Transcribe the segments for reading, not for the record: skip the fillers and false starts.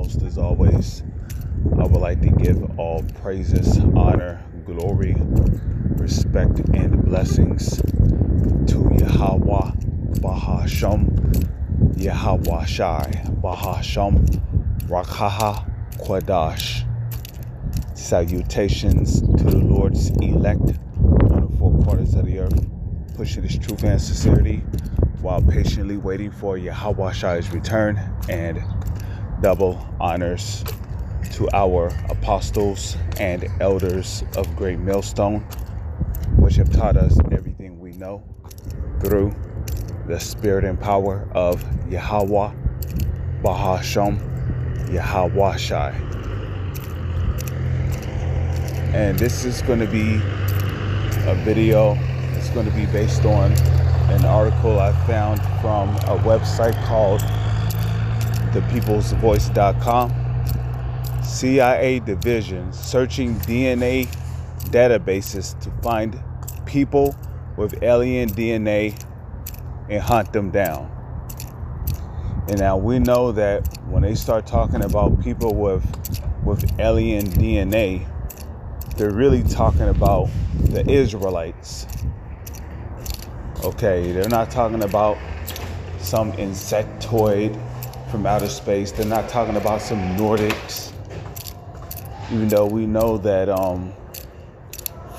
foremost, as always, I would like to give all praises, honor, glory, respect, and blessings to Yahweh, Bahasham, Yahweh Shai, Bahasham, Rakaha, Quadash. Salutations to the Lord's elect on the four quarters of the earth, pushing his truth and sincerity while patiently waiting for Yahweh Shai's return, and double honors to our apostles and elders of Great Millstone, which have taught us everything we know through the spirit and power of Yahweh, Bahasham, Yahweh Shai. And this is going to be a video. It's going to be based on an article I found from a website called thepeoplesvoice.com. CIA division searching DNA databases to find people with alien DNA and hunt them down. And now we know that when they start talking about people with alien DNA, they're really talking about the Israelites. Okay, they're not talking about some insectoid from outer space. They're not talking about some Nordics. Even though we know that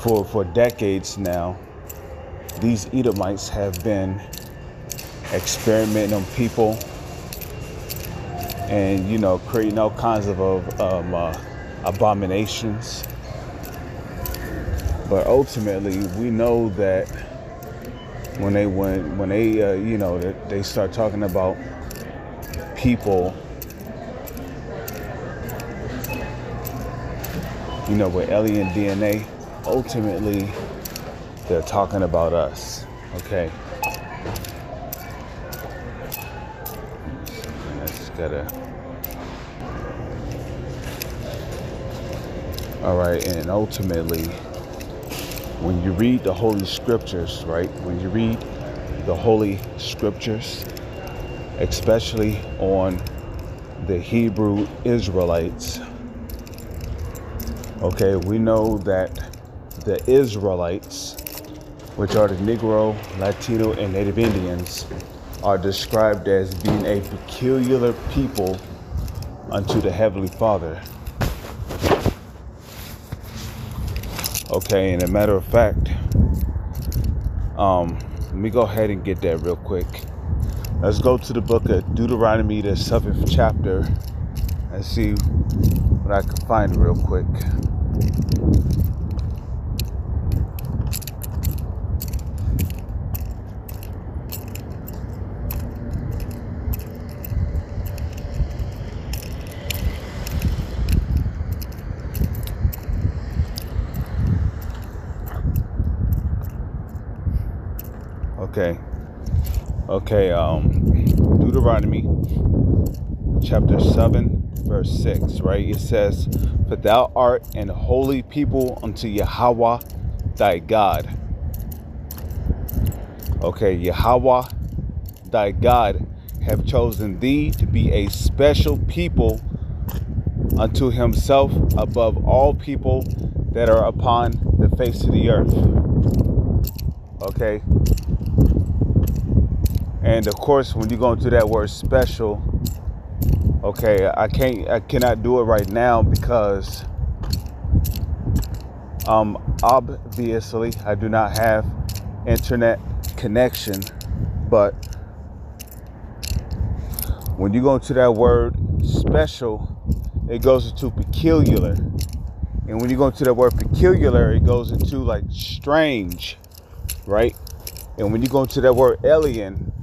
for decades now, these Edomites have been experimenting on people and, creating all kinds of abominations. But ultimately, we know that when they start talking about people, with alien DNA, ultimately they're talking about us. Okay. All right, and ultimately, when you read the Holy Scriptures, right? When you read the Holy Scriptures, especially on the Hebrew Israelites, okay, we know that the Israelites, which are the Negro, Latino, and Native Indians, are described as being a peculiar people unto the Heavenly Father. Okay, and a matter of fact, let me go ahead and get that real quick. Let's go to the book of Deuteronomy, the 7th chapter, and see what I can find real quick. Okay, Deuteronomy chapter 7, verse 6, right? It says, "For thou art an holy people unto Yahweh thy God." Okay, Yahweh thy God have chosen thee to be a special people unto himself above all people that are upon the face of the earth. Okay. And of course, when you go into that word special, okay, I cannot do it right now because obviously I do not have internet connection. But when you go into that word special, it goes into peculiar. And when you go into that word peculiar, it goes into like strange, right? And when you go into that word alien,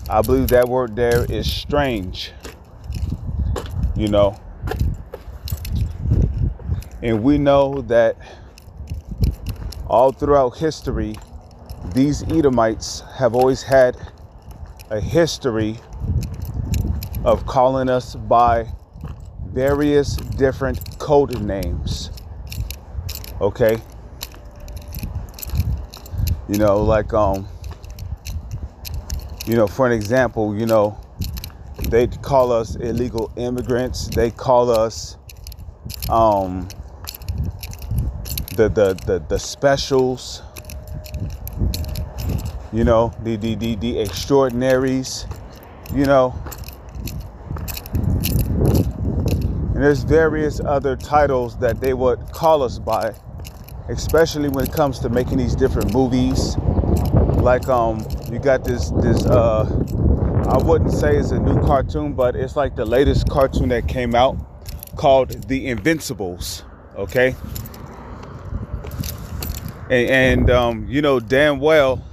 I believe that word there is strange, And we know that all throughout history, these Edomites have always had a history of calling us by various different code names. Okay? For an example, They call us illegal immigrants. They call us the specials. You know, the extraordinaries. You know, and there's various other titles that they would call us by, especially when it comes to making these different movies. Like you got this I wouldn't say it's a new cartoon, but it's like the latest cartoon that came out called The Invincibles. Okay, and you know damn well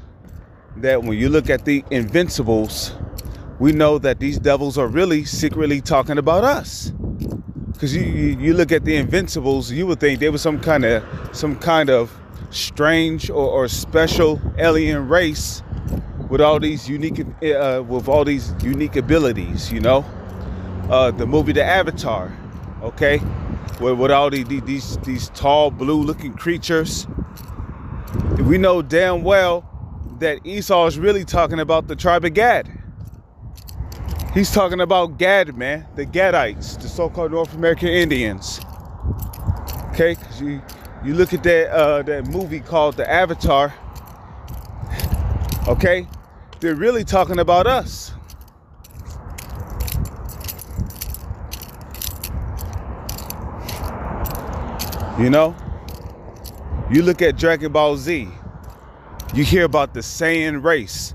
that when you look at The Invincibles, we know that these devils are really secretly talking about us. Because you look at The Invincibles, you would think they were some kind of strange or special alien race with all these unique abilities. You know, the movie The Avatar, okay, with all these tall blue looking creatures. We know damn well that Esau is really talking about the tribe of Gad. He's talking about Gad, man, the Gadites, the so-called North American Indians. Okay, 'cause you look at that movie called The Avatar. Okay, they're really talking about us. You know, you look at Dragon Ball Z. You hear about the Saiyan race.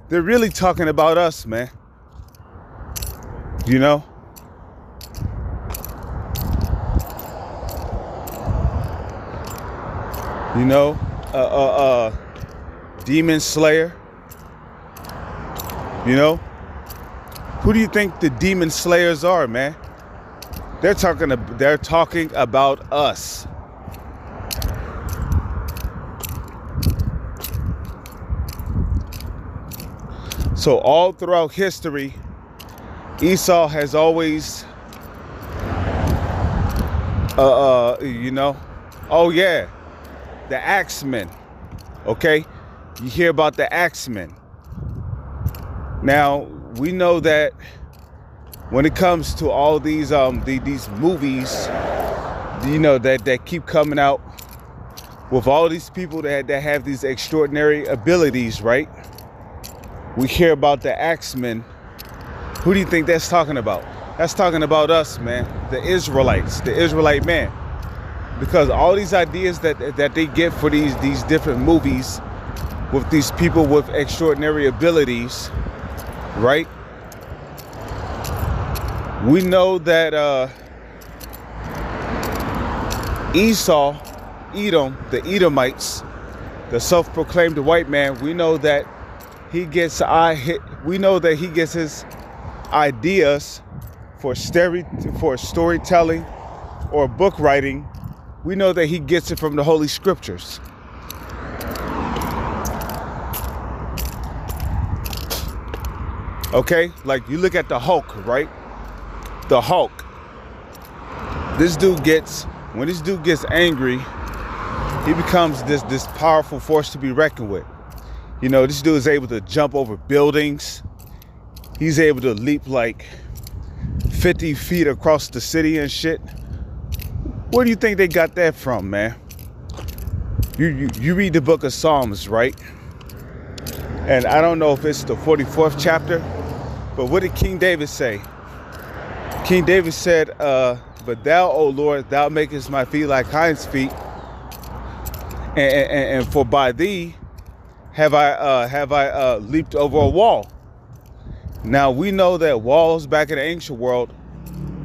They're really talking about us, man. You know? You know, Demon Slayer. You know? Who do you think the Demon Slayers are, man? They're talking about us. So all throughout history, Esau has always, you know, oh yeah, the Axemen, okay? You hear about the Axemen. Now, we know that when it comes to all these movies, you know, that keep coming out with all these people that have these extraordinary abilities, right? We hear about the Axemen. Who do you think that's talking about? That's talking about us, man. The Israelites, the Israelite man. Because all these ideas that they get for these different movies with these people with extraordinary abilities, right? We know that Esau, Edom, the Edomites, the self-proclaimed white man, we know that he gets his ideas for storytelling or book writing. We know that he gets it from the Holy Scriptures. Okay, like you look at the Hulk, right? The Hulk. When this dude gets angry, he becomes this powerful force to be reckoned with. You know, this dude is able to jump over buildings. He's able to leap like 50 feet across the city and shit. Where do you think they got that from, man? You read the book of Psalms, right? And I don't know if it's the 44th chapter, but what did King David say? King David said, but thou, O Lord, thou makest my feet like hinds feet, and for by thee have I leaped over a wall. Now we know that walls back in the ancient world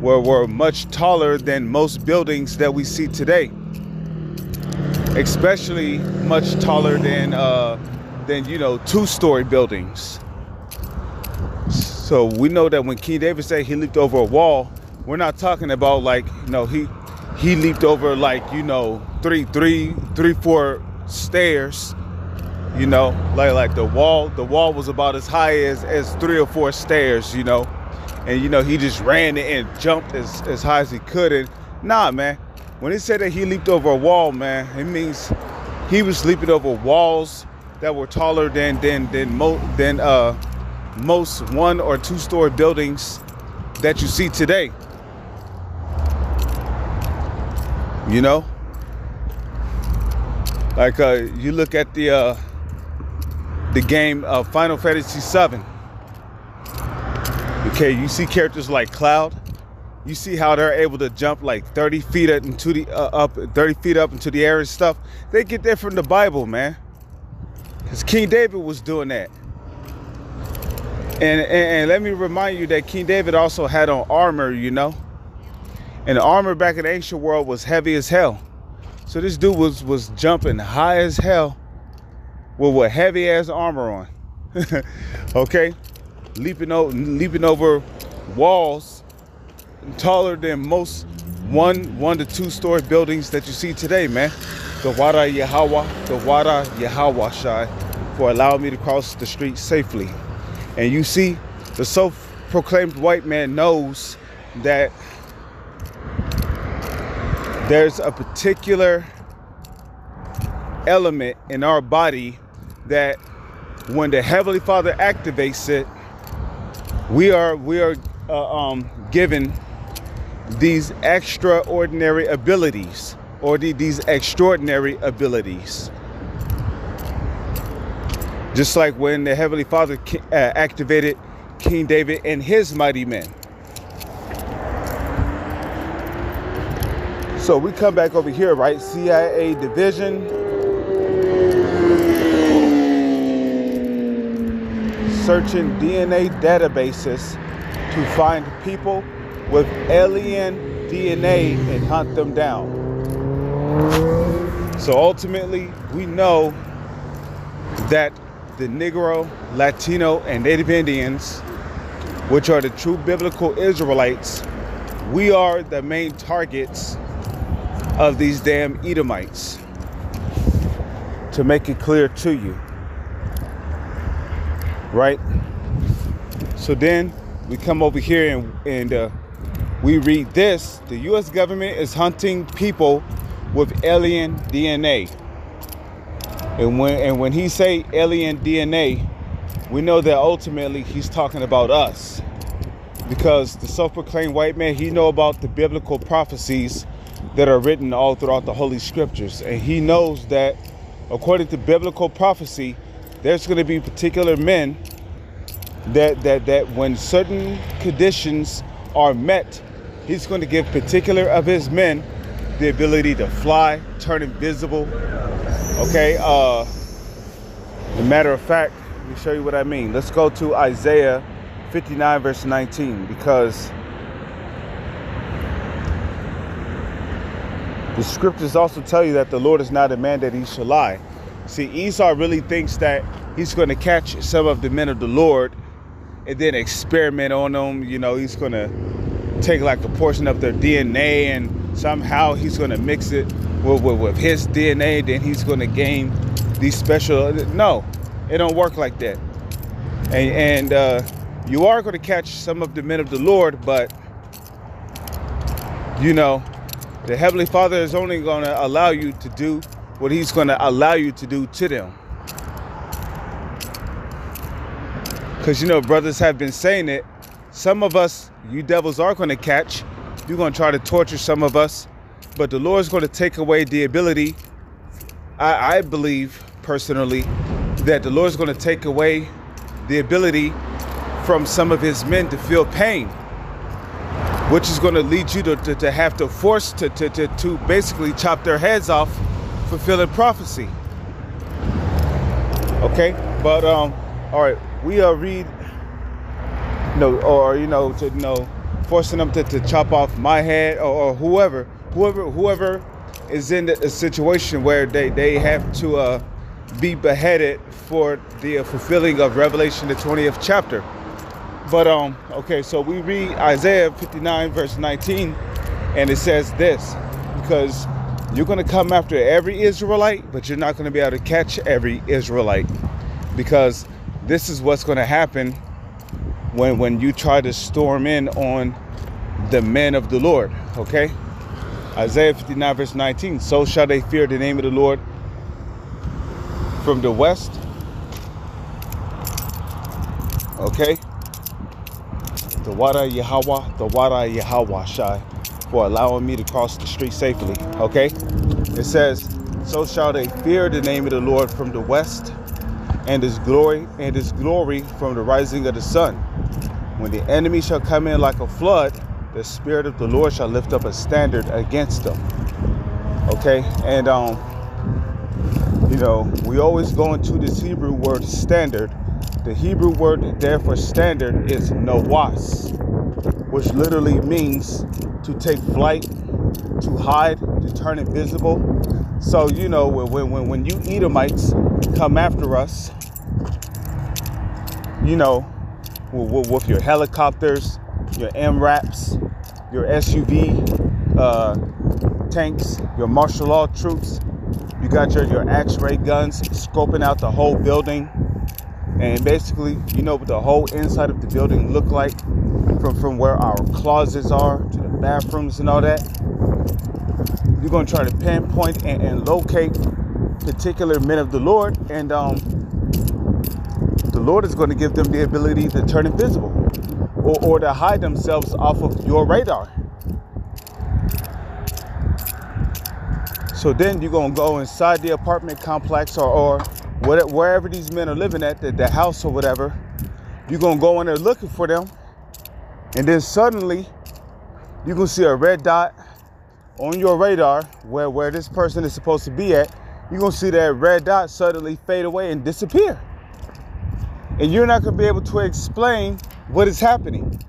were much taller than most buildings that we see today, especially much taller than you know, two-story buildings. So we know that when King David said he leaped over a wall, we're not talking about like, you know, he leaped over like, you know, three, 4 stairs. You know, like the wall was about as high as 3 or 4 stairs, you know, and you know he just ran and jumped as high as he could. And nah, man, when he said that he leaped over a wall, man, it means he was leaping over walls that were taller than most 1 or 2 story buildings that you see today. You know, like you look at the game of Final Fantasy VII. Okay, you see characters like Cloud. You see how they're able to jump like 30 feet into the up 30 feet up into the air and stuff. They get that from the Bible, man. Because King David was doing that. And let me remind you that King David also had on armor, you know. And the armor back in the ancient world was heavy as hell. So this dude was jumping high as hell with heavy ass armor on. Okay, leaping over walls taller than most 1 to 2 story buildings that you see today, man. The Wada Yahweh Shai for allowing me to cross the street safely. And you see, the self-proclaimed white man knows that there's a particular element in our body that when the Heavenly Father activates it, we are given these extraordinary abilities, or these extraordinary abilities. Just like when the Heavenly Father activated King David and his mighty men. So we come back over here, right? CIA division. Searching DNA databases to find people with alien DNA and hunt them down. So ultimately, we know that the Negro, Latino, and Native Indians, which are the true biblical Israelites, we are the main targets of these damn Edomites. To make it clear to you. Right? So then we come over here and we read this. The U.S. government is hunting people with alien DNA. And when he say alien DNA, we know that ultimately he's talking about us. Because the self-proclaimed white man, he know about the biblical prophecies that are written all throughout the Holy Scriptures. And he knows that according to biblical prophecy, there's going to be particular men that when certain conditions are met, he's going to give particular of his men the ability to fly, turn invisible. Okay, as a matter of fact, let me show you what I mean. Let's go to Isaiah 59 verse 19, because the scriptures also tell you that the Lord is not a man that he shall lie. See, Esau really thinks that he's going to catch some of the men of the Lord and then experiment on them. You know, he's going to take like a portion of their DNA and somehow he's going to mix it with his DNA. Then he's going to gain these special... No, it don't work like that. And you are going to catch some of the men of the Lord, but, you know, the Heavenly Father is only going to allow you to do what he's going to allow you to do to them. Because, you know, brothers have been saying it. Some of us, you devils are going to catch. You're going to try to torture some of us. But the Lord's going to take away the ability. I believe, personally, that the Lord's going to take away the ability from some of his men to feel pain. Which is going to lead you to have to force to basically chop their heads off, fulfilling prophecy. Okay? But, all right. We read, forcing them to chop off my head, or whoever is in a situation where they have to be beheaded for the fulfilling of Revelation, the 20th chapter. But okay, so we read Isaiah 59 verse 19, and it says this: because you're going to come after every Israelite, but you're not going to be able to catch every Israelite, because this is what's going to happen when you try to storm in on the men of the Lord. Okay, Isaiah 59 verse 19. So shall they fear the name of the Lord from the west Okay? The Wada Yahweh, the Wada Yahweh Shai, for allowing me to cross the street safely. Okay? It says, so shall they fear the name of the Lord from the west, and his glory from the rising of the sun. When the enemy shall come in like a flood, the Spirit of the Lord shall lift up a standard against them. Okay? And you know, we always go into this Hebrew word standard. The Hebrew word there for standard is nawas, which literally means to take flight, to hide, to turn invisible. So, you know, when you Edomites come after us, you know, with your helicopters, your MRAPs, your SUV tanks, your martial law troops, you got your X-ray guns scoping out the whole building, and basically, you know what the whole inside of the building look like, from where our closets are to the bathrooms and all that. You're going to try to pinpoint and locate particular men of the Lord, and the Lord is going to give them the ability to turn invisible or to hide themselves off of your radar. So then you're going to go inside the apartment complex or wherever these men are living at, the house or whatever. You're going to go in there looking for them. And then suddenly you're going to see a red dot on your radar where this person is supposed to be at. You're going to see that red dot suddenly fade away and disappear. And you're not going to be able to explain what is happening.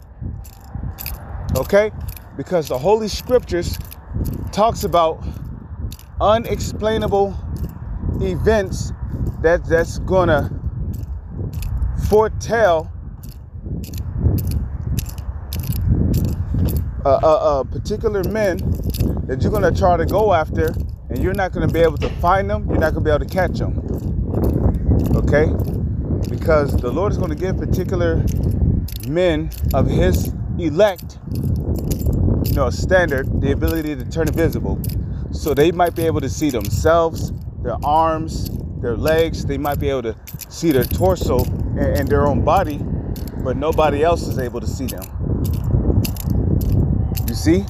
Okay? Because the Holy Scriptures talks about unexplainable events that's gonna foretell particular men that you're gonna try to go after, and you're not gonna be able to find them. You're not gonna be able to catch them. Okay? Because the Lord is gonna give particular men of His elect, you know, standard, the ability to turn invisible. So they might be able to see themselves, their arms, their legs. They might be able to see their torso and their own body, but nobody else is able to see them. You see?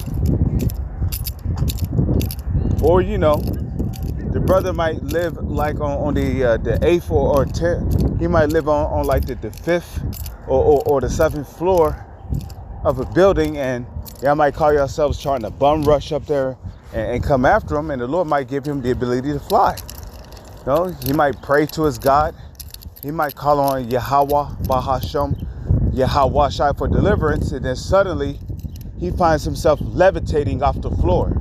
Or, you know, the brother might live like on the 8th or 10th. He might live on like the 5th or the 7th floor of a building, and y'all might call yourselves trying to bum rush up there and come after him, and the Lord might give him the ability to fly. You know, he might pray to his God. He might call on Yahweh, Bahashem, Yahweh Shai for deliverance, and then suddenly he finds himself levitating off the floor.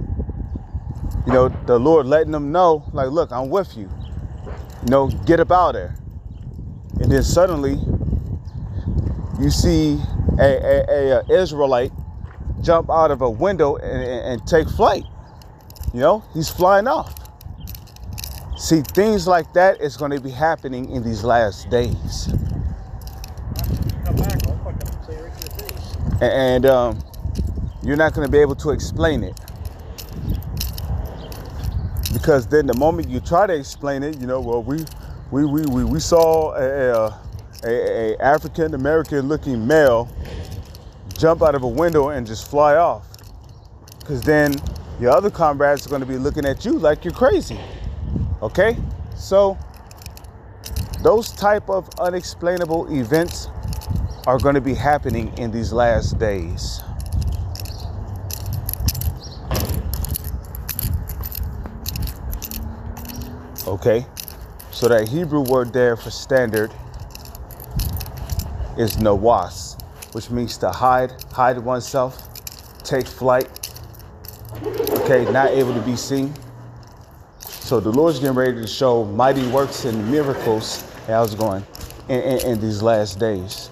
You know, the Lord letting him know, like, look, I'm with you. You know, get up out there. And then suddenly you see a Israelite jump out of a window and take flight. You know, he's flying off. See, things like that is going to be happening in these last days. And you're not going to be able to explain it. Because then the moment you try to explain it, you know, well, we saw a African American looking male jump out of a window and just fly off. Because then your other comrades are going to be looking at you like you're crazy. Okay? So those type of unexplainable events are going to be happening in these last days. Okay? So that Hebrew word there for standard is nawas, which means to hide oneself, take flight. Okay, not able to be seen. So the Lord's getting ready to show mighty works and miracles, how's it going, in these last days.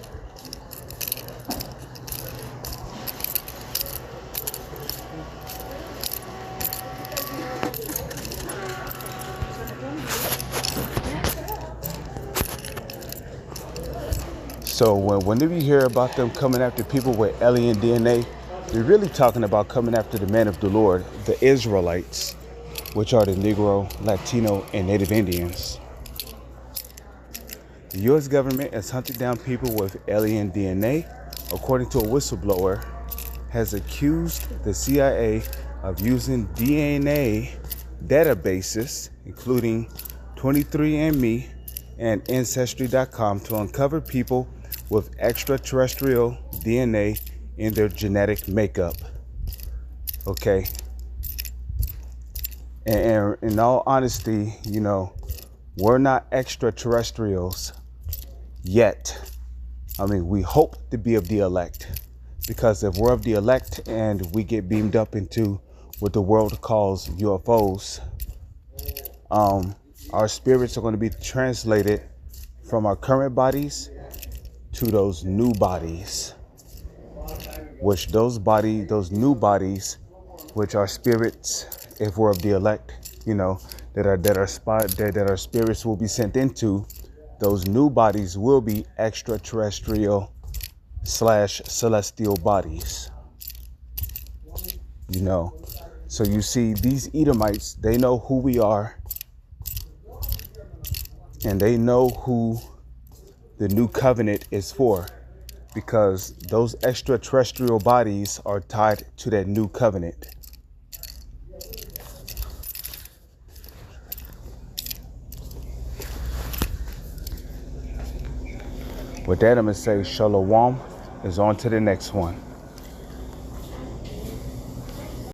So whenever you hear about them coming after people with alien DNA, they're really talking about coming after the men of the Lord, the Israelites, which are the Negro, Latino, and Native Indians. The U.S. government has hunted down people with alien DNA, according to a whistleblower, has accused the CIA of using DNA databases, including 23andMe and Ancestry.com, to uncover people with extraterrestrial DNA in their genetic makeup. Okay. And in all honesty, we're not extraterrestrials yet. I mean, we hope to be of the elect, because if we're of the elect and we get beamed up into what the world calls UFOs, our spirits are going to be translated from our current bodies to those new bodies, which those new bodies, which are spirits, if we're of the elect, that our spirits will be sent into. Those new bodies will be extraterrestrial / celestial bodies. So you see, these Edomites, they know who we are, and they know who the new covenant is for, because those extraterrestrial bodies are tied to that new covenant. With that, I'm going to say shalom is on to the next one.